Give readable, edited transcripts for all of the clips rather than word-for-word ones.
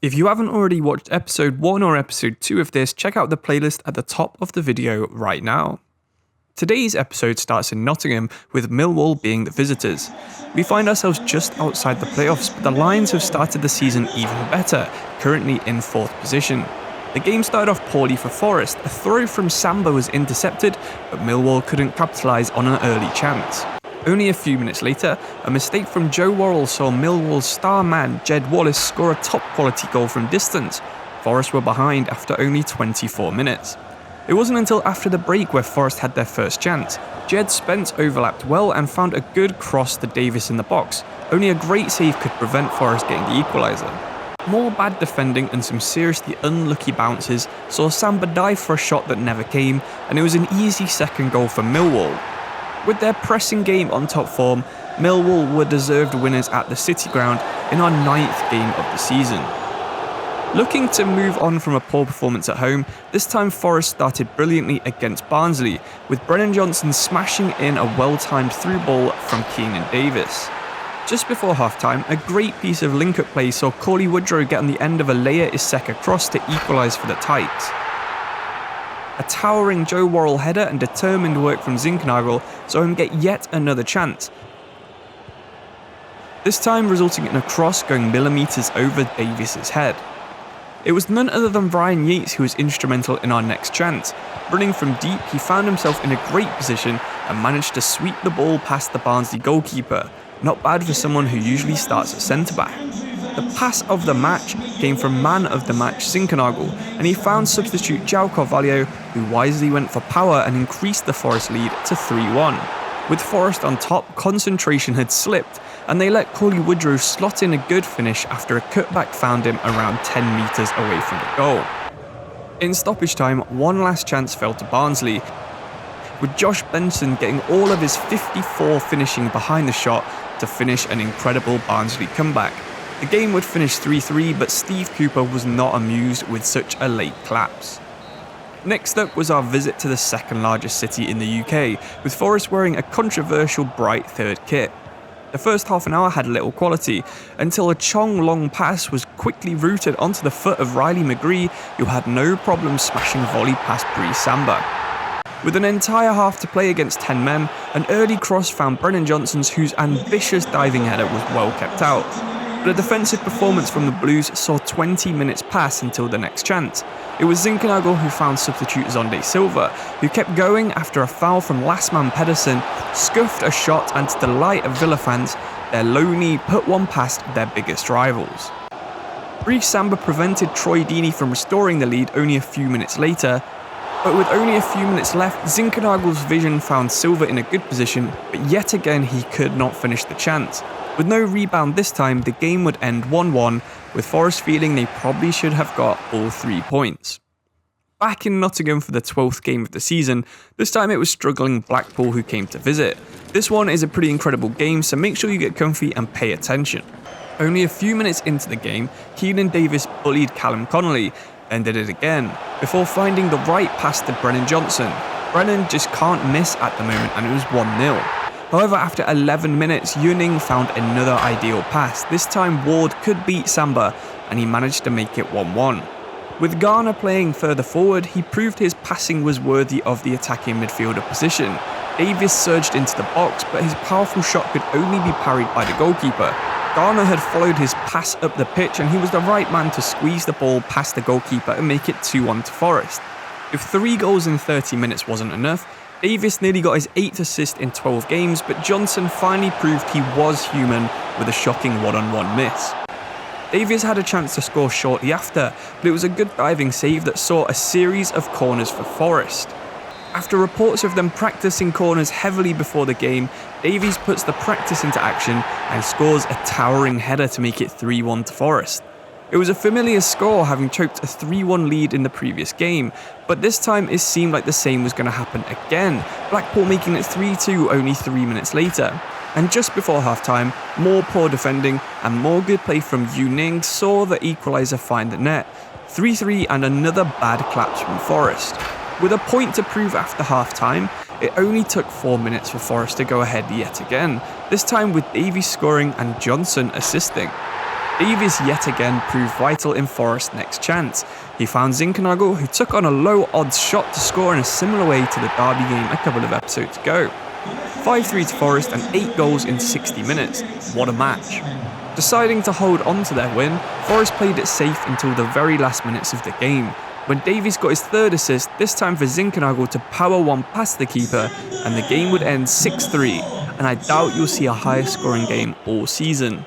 If you haven't already watched episode 1 or episode 2 of this, check out the playlist at the top of the video right now. Today's episode starts in Nottingham, with Millwall being the visitors. We find ourselves just outside the playoffs, but the Lions have started the season even better, currently in 4th position. The game started off poorly for Forest. A throw from Samba was intercepted, but Millwall couldn't capitalise on an early chance. Only a few minutes later, a mistake from Joe Worrell saw Millwall's star man Jed Wallace score a top-quality goal from distance. Forest were behind after only 24 minutes. It wasn't until after the break where Forest had their first chance. Jed Spence overlapped well and found a good cross to Davis in the box. Only a great save could prevent Forest getting the equaliser. More bad defending and some seriously unlucky bounces saw Samba dive for a shot that never came, and it was an easy second goal for Millwall. With their pressing game on top form, Millwall were deserved winners at the City Ground in our 9th game of the season. Looking to move on from a poor performance at home, this time Forest started brilliantly against Barnsley, with Brennan Johnson smashing in a well-timed through ball from Keenan Davis. Just before half-time, a great piece of link-up play saw Cauley Woodrow get on the end of a Leia Iseka cross to equalise for the Tykes. A towering Joe Worrell header and determined work from Zinkernagel saw him get yet another chance, this time resulting in a cross going millimetres over Davis's head. It was none other than Ryan Yates who was instrumental in our next chance. Running from deep, he found himself in a great position and managed to sweep the ball past the Barnsley goalkeeper. Not bad for someone who usually starts at centre-back. The pass of the match came from man of the match Zinkernagel, and he found substitute João Carvalho, who wisely went for power and increased the Forest lead to 3-1. With Forest on top, concentration had slipped, and they let Cauley Woodrow slot in a good finish after a cutback found him around 10 metres away from the goal. In stoppage time, one last chance fell to Barnsley, with Josh Benson getting all of his 54 finishing behind the shot to finish an incredible Barnsley comeback. The game would finish 3-3, but Steve Cooper was not amused with such a late collapse. Next up was our visit to the second largest city in the UK, with Forest wearing a controversial bright third kit. The first half an hour had little quality, until a Chong long pass was quickly routed onto the foot of Riley McGree, who had no problem smashing volley past Bree Samba. With an entire half to play against 10 men, an early cross found Brennan Johnson's, whose ambitious diving header was well kept out. But a defensive performance from the Blues saw 20 minutes pass until the next chance. It was Zinkernagel who found substitute Zonde Silva, who kept going after a foul from last man Pedersen, scuffed a shot, and to the delight of Villa fans, their Loney put one past their biggest rivals. Bree Samba prevented Troy Deeney from restoring the lead only a few minutes later, but with only a few minutes left, Zinkernagel's vision found Silva in a good position, but yet again he could not finish the chance. With no rebound this time, the game would end 1-1, with Forest feeling they probably should have got all 3 points. Back in Nottingham for the 12th game of the season, this time it was struggling Blackpool who came to visit. This one is a pretty incredible game, so make sure you get comfy and pay attention. Only a few minutes into the game, Keenan Davis bullied Callum Connolly, then did it again, before finding the right pass to Brennan Johnson. Brennan just can't miss at the moment, and it was 1-0. However, after 11 minutes, Yuning found another ideal pass. This time Ward could beat Samba, and he managed to make it 1-1. With Garner playing further forward, he proved his passing was worthy of the attacking midfielder position. Davis surged into the box, but his powerful shot could only be parried by the goalkeeper. Garner had followed his pass up the pitch, and he was the right man to squeeze the ball past the goalkeeper and make it 2-1 to Forest. If 3 goals in 30 minutes wasn't enough, Davis nearly got his 8th assist in 12 games, but Johnson finally proved he was human with a shocking one-on-one miss. Davis had a chance to score shortly after, but it was a good diving save that saw a series of corners for Forest. After reports of them practicing corners heavily before the game, Davies puts the practice into action and scores a towering header to make it 3-1 to Forest. It was a familiar score, having choked a 3-1 lead in the previous game, but this time it seemed like the same was going to happen again, Blackpool making it 3-2 only 3 minutes later. And just before half-time, more poor defending and more good play from Yuning saw the equaliser find the net. 3-3 and another bad collapse from Forest. With a point to prove after half-time, it only took 4 minutes for Forest to go ahead yet again, this time with Davies scoring and Johnson assisting. Davies yet again proved vital in Forest's next chance. He found Zinchenko, who took on a low-odds shot to score in a similar way to the Derby game a couple of episodes ago. 5-3 to Forest and 8 goals in 60 minutes. What a match. Deciding to hold on to their win, Forest played it safe until the very last minutes of the game, when Davies got his third assist, this time for Zinchenko to power one past the keeper, and the game would end 6-3, and I doubt you'll see a higher scoring game all season.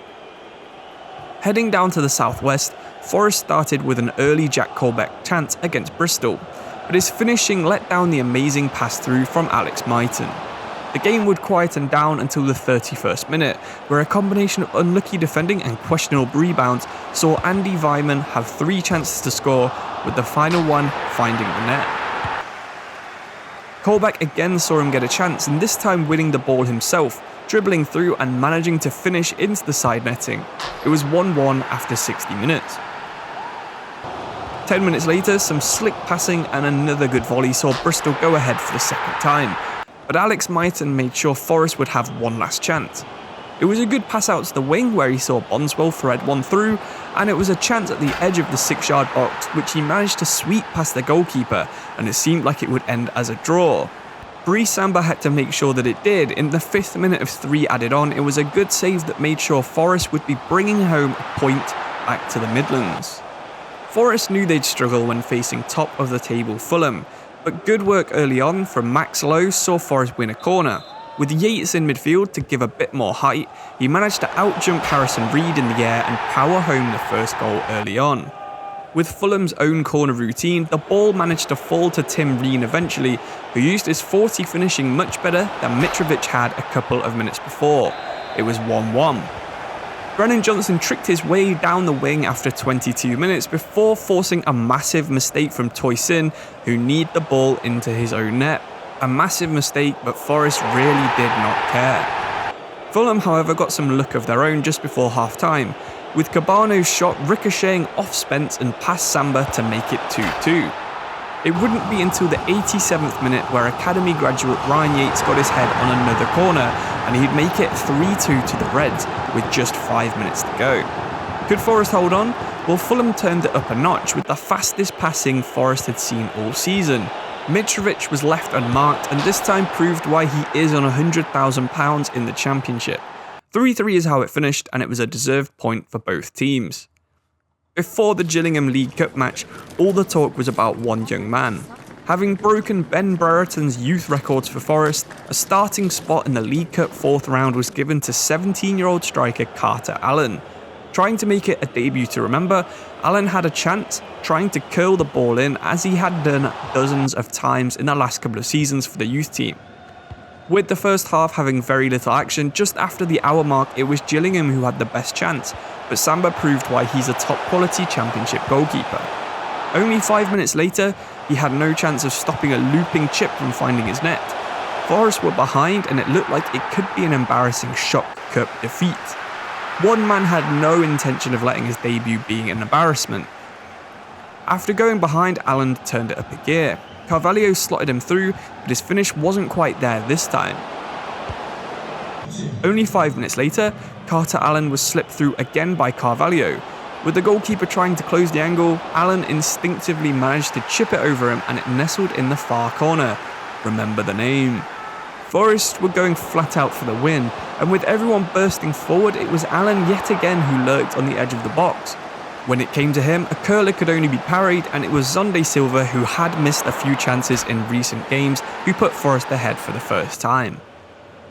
Heading down to the southwest, Forest started with an early Jack Colbeck chance against Bristol, but his finishing let down the amazing pass-through from Alex Myton. The game would quieten down until the 31st minute, where a combination of unlucky defending and questionable rebounds saw Andy Weimann have 3 chances to score, with the final one finding the net. Colbeck again saw him get a chance, and this time winning the ball himself, dribbling through and managing to finish into the side netting. It was 1-1 after 60 minutes. 10 minutes later, some slick passing and another good volley saw Bristol go ahead for the second time, but Alex Myton made sure Forest would have one last chance. It was a good pass out to the wing where he saw Bonswell thread one through, and it was a chance at the edge of the 6-yard box which he managed to sweep past the goalkeeper, and it seemed like it would end as a draw. Brice Samba had to make sure that it did. In the 5th minute of 3 added on, it was a good save that made sure Forest would be bringing home a point back to the Midlands. Forest knew they'd struggle when facing top of the table Fulham, but good work early on from Max Lowe saw Forest win a corner. With Yates in midfield to give a bit more height, he managed to outjump Harrison Reed in the air and power home the first goal early on. With Fulham's own corner routine, the ball managed to fall to Tim Ream eventually, who used his 40 finishing much better than Mitrovic had a couple of minutes before. It was 1-1. Brennan Johnson tricked his way down the wing after 22 minutes before forcing a massive mistake from Toisin, who kneed the ball into his own net. A massive mistake, but Forest really did not care. Fulham, however, got some luck of their own just before half-time, with Cabano's shot ricocheting off Spence and past Samba to make it 2-2. It wouldn't be until the 87th minute where Academy graduate Ryan Yates got his head on another corner, and he'd make it 3-2 to the Reds with just 5 minutes to go. Could Forest hold on? Well, Fulham turned it up a notch with the fastest passing Forest had seen all season. Mitrovic was left unmarked, and this time proved why he is on £100,000 in the Championship. 3-3 is how it finished, and it was a deserved point for both teams. Before the Gillingham League Cup match, all the talk was about one young man. Having broken Ben Brereton's youth records for Forest, a starting spot in the League Cup 4th round was given to 17-year-old striker Carter Allen. Trying to make it a debut to remember, Allen had a chance, trying to curl the ball in as he had done dozens of times in the last couple of seasons for the youth team. With the first half having very little action, just after the hour mark it was Gillingham who had the best chance, but Samba proved why he's a top quality Championship goalkeeper. Only 5 minutes later, he had no chance of stopping a looping chip from finding his net. Forest were behind and it looked like it could be an embarrassing shock cup defeat. One man had no intention of letting his debut be an embarrassment. After going behind, Allen turned it up a gear. Carvalho slotted him through, but his finish wasn't quite there this time. Only 5 minutes later, Carter Allen was slipped through again by Carvalho. With the goalkeeper trying to close the angle, Allen instinctively managed to chip it over him and it nestled in the far corner. Remember the name. Forest were going flat out for the win, and with everyone bursting forward, it was Allen yet again who lurked on the edge of the box. When it came to him, a curler could only be parried, and it was Zonde Silva, who had missed a few chances in recent games, who put Forest ahead for the first time.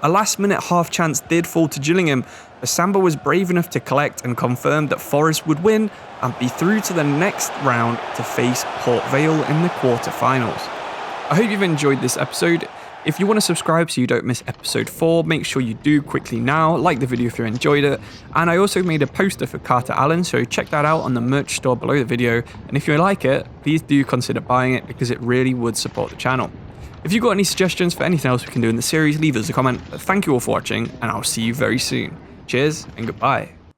A last-minute half chance did fall to Gillingham, but Samba was brave enough to collect and confirmed that Forest would win and be through to the next round to face Port Vale in the quarter-finals. I hope you've enjoyed this episode. If you want to subscribe so you don't miss episode 4, make sure you do quickly now, like the video if you enjoyed it, and I also made a poster for Carter Allen, so check that out on the merch store below the video, and if you like it, please do consider buying it because it really would support the channel. If you've got any suggestions for anything else we can do in the series, leave us a comment. Thank you all for watching, and I'll see you very soon. Cheers and goodbye.